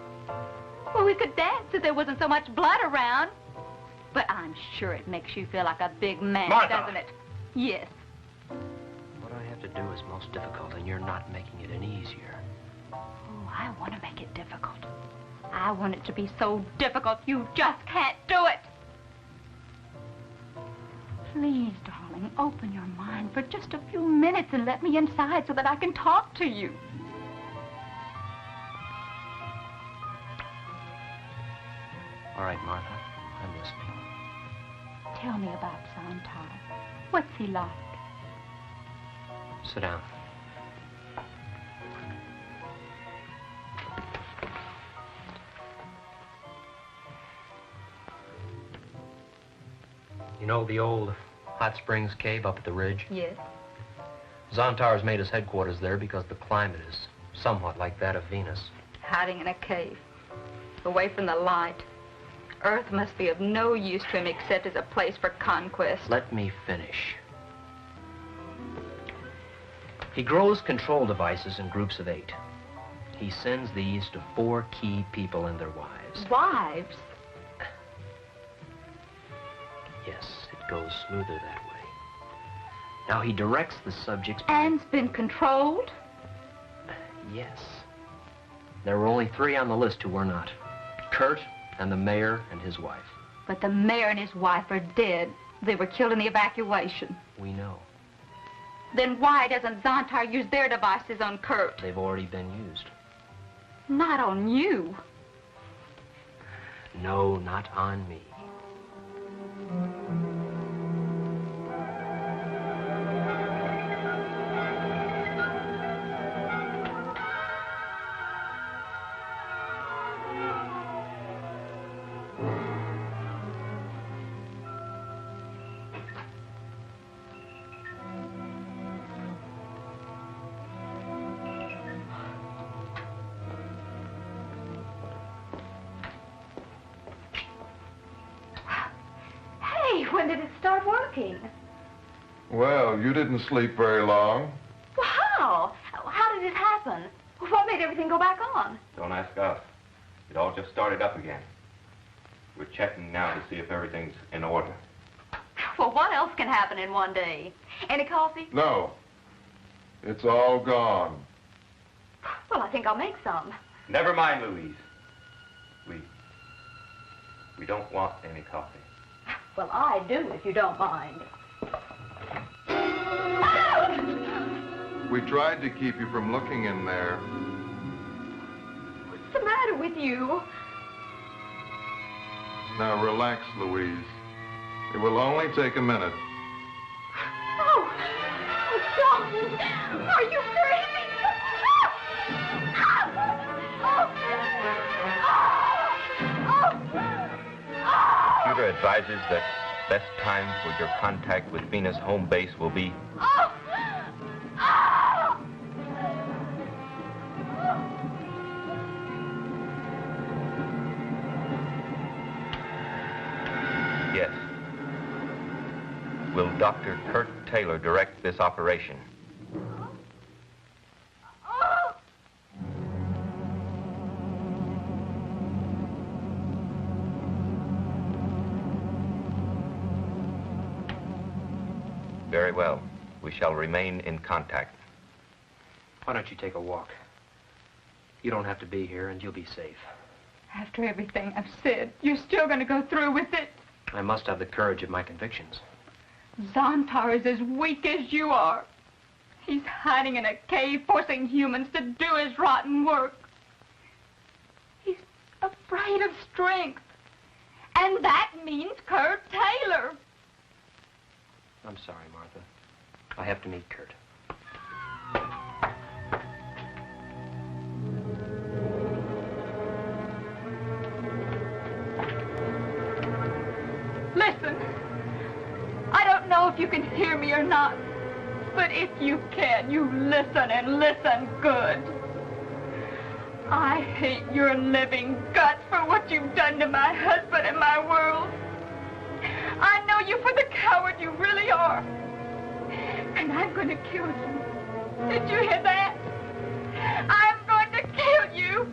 Well, we could dance if there wasn't so much blood around. But I'm sure it makes you feel like a big man, Martha! doesn't it? Yes. What I have to do is most difficult, and you're not making it any easier. Oh, I want to make it difficult. I want it to be so difficult you just can't do it. Please, darling, open your mind for just a few minutes and let me inside so that I can talk to you. All right, Martha. I'm miss me. Tell me about Zontar. What's he like? Sit down. You know the old hot springs cave up at the ridge? Yes. Zontar has made his headquarters there because the climate is somewhat like that of Venus. Hiding in a cave, away from the light. Earth must be of no use to him except as a place for conquest. Let me finish. He grows control devices in groups of 8. He sends these to 4 key people and their wives. Wives? Yes, it goes smoother that way. Now he directs the subjects... Anne's been controlled? Yes. There were only 3 on the list who were not. Kurt and the mayor and his wife. But the mayor and his wife are dead. They were killed in the evacuation. We know. Then why doesn't Zontar use their devices on Kurt? They've already been used. Not on you. No, not on me. When did it start working? Well, you didn't sleep very long. Well, how? How did it happen? What made everything go back on? Don't ask us. It all just started up again. We're checking now to see if everything's in order. Well, what else can happen in one day? Any coffee? No. It's all gone. Well, I think I'll make some. Never mind, Louise. We don't want any coffee. Well, I do, if you don't mind. We tried to keep you from looking in there. What's the matter with you? Now relax, Louise. It will only take a minute. Oh, darling, are you crazy? Computer advises that best time for your contact with Venus home base will be... Yes. Will Dr. Kurt Taylor direct this operation? Very well. We shall remain in contact. Why don't you take a walk? You don't have to be here, and you'll be safe. After everything I've said, you're still going to go through with it? I must have the courage of my convictions. Zontar is as weak as you are. He's hiding in a cave, forcing humans to do his rotten work. He's afraid of strength. And that means Kurt Taylor. I'm sorry, Martha. I have to meet Kurt. Listen. I don't know if you can hear me or not, but if you can, you listen and listen good. I hate your living guts for what you've done to my husband and my world. I know you for the coward you really are. And I'm going to kill you. Did you hear that? I'm going to kill you.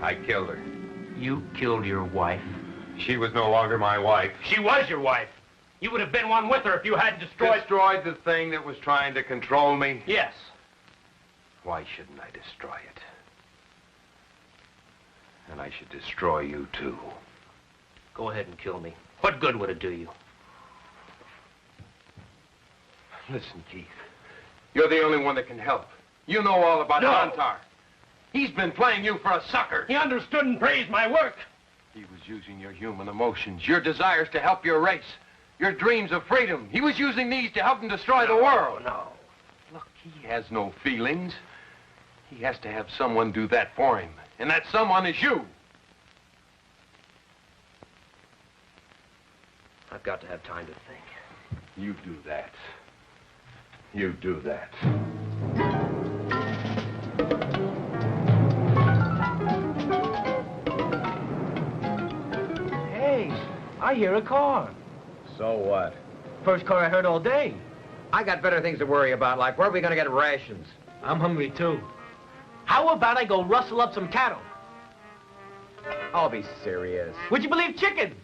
I killed her. You killed your wife? She was no longer my wife. She was your wife. You would have been one with her if you hadn't destroyed... Destroyed the thing that was trying to control me? Yes. Why shouldn't I destroy it? And I should destroy you, too. Go ahead and kill me. What good would it do you? Listen, Keith. You're the only one that can help. You know all about Zontar. He's been playing you for a sucker. He understood and praised my work. He was using your human emotions, your desires to help your race, your dreams of freedom. He was using these to help him destroy the world. No. Look, he has no feelings. He has to have someone do that for him. And that someone is you. I've got to have time to think. You do that. You do that. Hey, I hear a car. So what? First car I heard all day. I got better things to worry about, like where are we gonna get rations? I'm hungry, too. How about I go rustle up some cattle? I'll be serious. Would you believe chicken?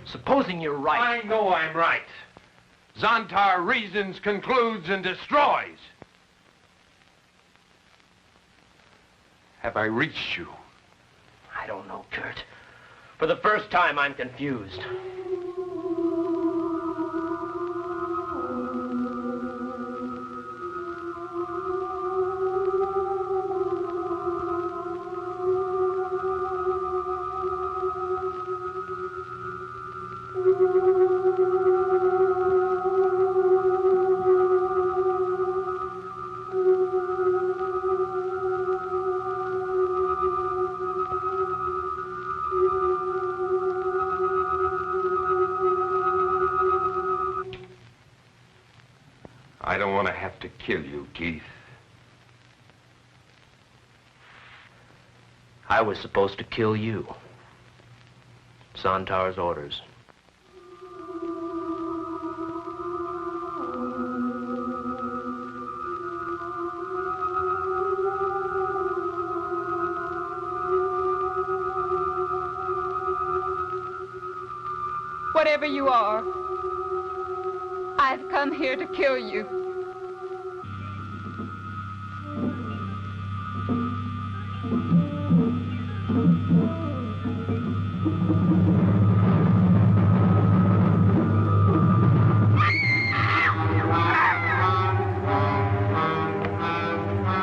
Supposing you're right. I know I'm right. Zontar reasons, concludes, and destroys. Have I reached you? I don't know, Kurt. For the first time, I'm confused. I don't want to have to kill you, Keith. I was supposed to kill you. Zontar's orders. Whatever you are, I've come here to kill you.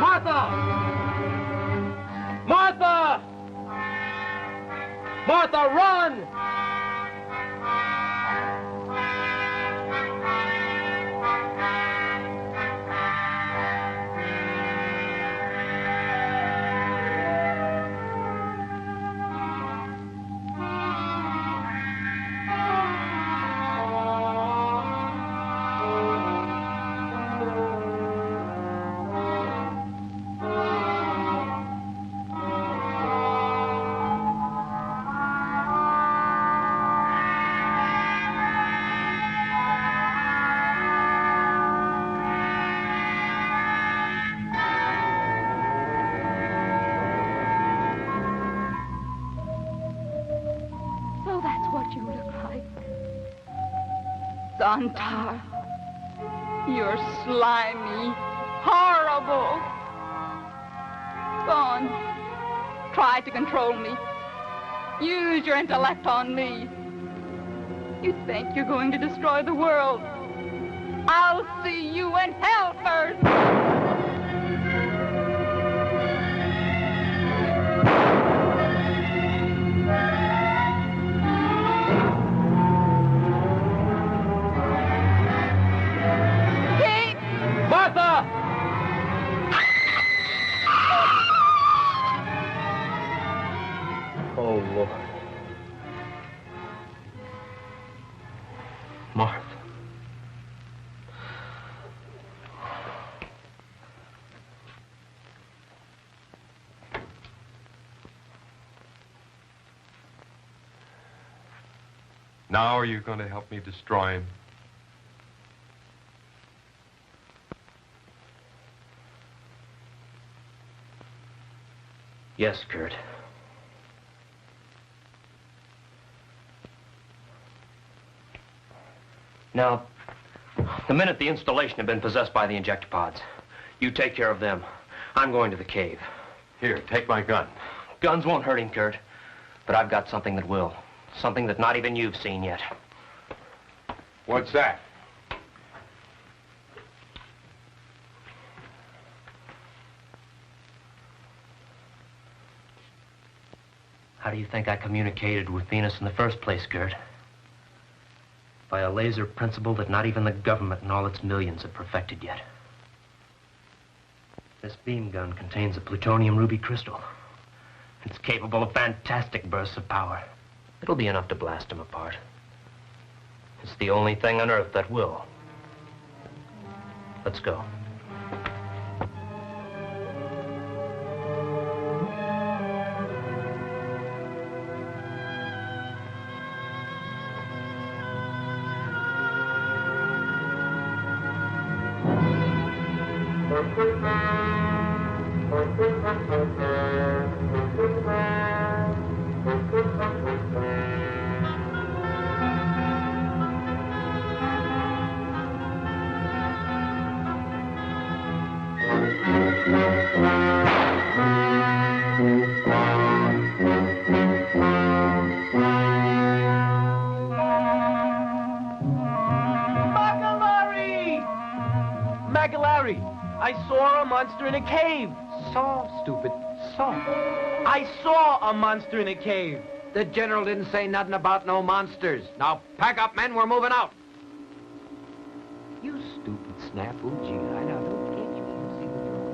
Martha! Martha! Martha, run! So that's what you look like. Zantar, you're slimy, horrible. Go on, try to control me. Use your intellect on me. You think you're going to destroy the world. I'll see you in hell first. Martha! Oh, Lord. Martha. Now are you going to help me destroy him? Yes, Kurt. Now, the minute the installation had been possessed by the injector pods, you take care of them. I'm going to the cave. Here, take my gun. Guns won't hurt him, Kurt. But I've got something that will. Something that not even you've seen yet. What's that? How do you think I communicated with Venus in the first place, Kurt? By a laser principle that not even the government and all its millions have perfected yet. This beam gun contains a plutonium ruby crystal. It's capable of fantastic bursts of power. It'll be enough to blast them apart. It's the only thing on Earth that will. Let's go. I saw a monster in a cave. Saw, stupid. Saw. I saw a monster in a cave. The general didn't say nothing about no monsters. Now, pack up, men. We're moving out. You stupid snafu. Gee, I know. Can't you even see with your own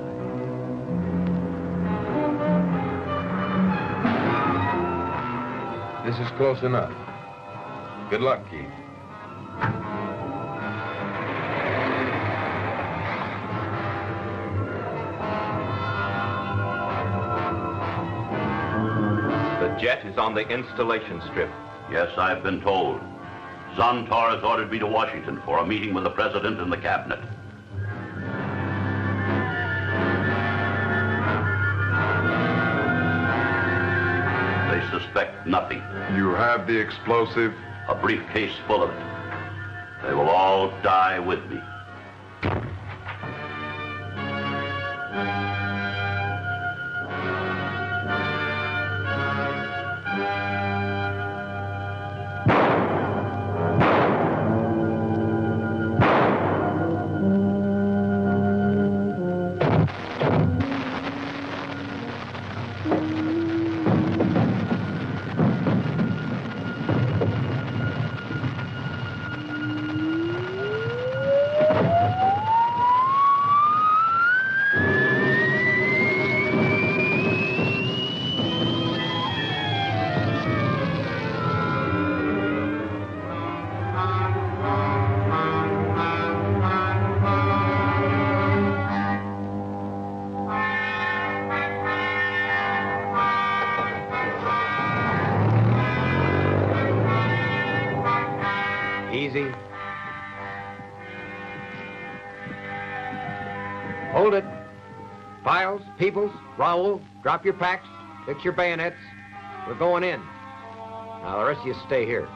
eyes? This is close enough. Good luck, Keith. The jet is on the installation strip. Yes, I've been told. Zontar has ordered me to Washington for a meeting with the president and the cabinet. They suspect nothing. You have the explosive? A briefcase full of it. They will all die with me. Easy. Hold it. Files, Peoples, Raoul, drop your packs, fix your bayonets. We're going in. Now, the rest of you stay here.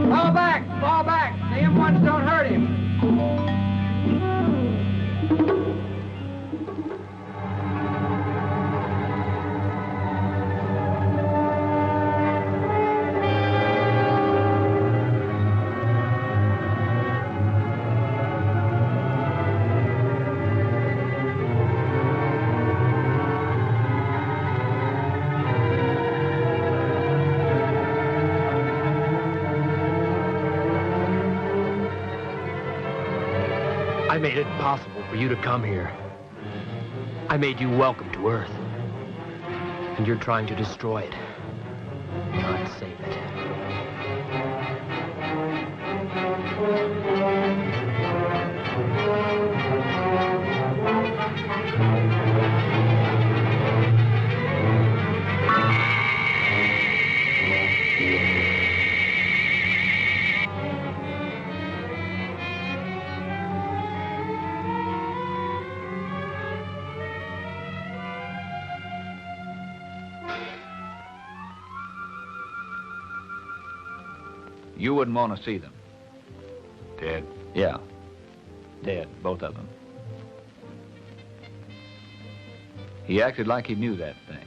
Fall back! Fall back! The M1s don't hurt him. I made it possible for you to come here. I made you welcome to Earth. And you're trying to destroy it. Not save it. You wouldn't want to see them. Dead? Yeah. Dead, both of them. He acted like he knew that thing.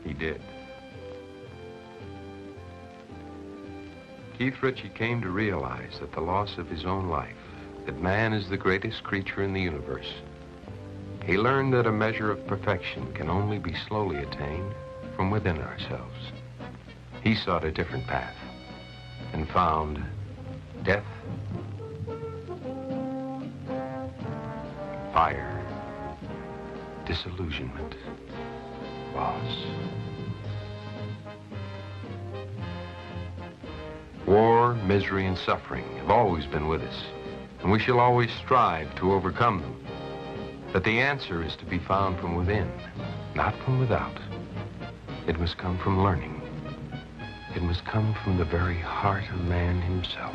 He did. Keith Ritchie came to realize that the loss of his own life, that man is the greatest creature in the universe. He learned that a measure of perfection can only be slowly attained from within ourselves. He sought a different path and found death, fire, disillusionment, loss. War, misery, and suffering have always been with us, and we shall always strive to overcome them. But the answer is to be found from within, not from without. It must come from learning. It must come from the very heart of man himself.